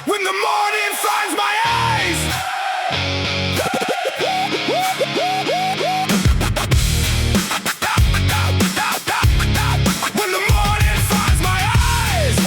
When the morning finds my eyes, when the morning finds my eyes,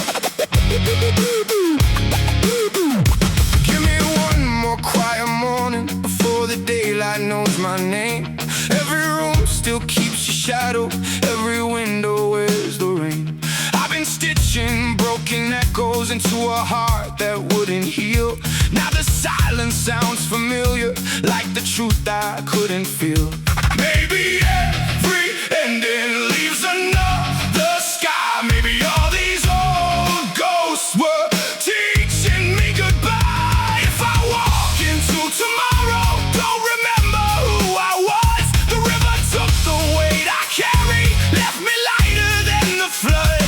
give me one more quiet morning before the daylight knows my name. Every room still keeps your shadow, every window wears the rain. I've been stitching broken echoes into a heart that wouldn't heal. Now the silence sounds familiar, like the truth I couldn't feel. Maybe every ending leaves another sky. Maybe all these old ghosts were teaching me goodbye. If I walk into tomorrow, don't remember who I was. The river took the weight I carry, left me lighter than the flood.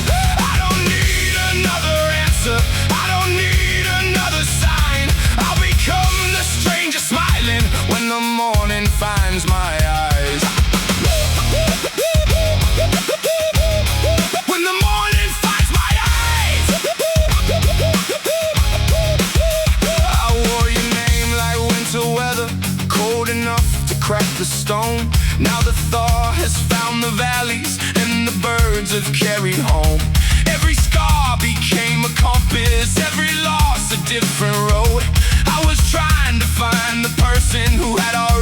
I don't need another answer, I don't need another sign. I'll become the stranger smiling when the morning finds my eyes. When the morning finds my eyes, I wore your name like winter weather, cold enough to crack the stone. Now the thaw has found the valleys and the birds have carried home. Every scar became a compass, every loss a different road. I was trying to find the person who had already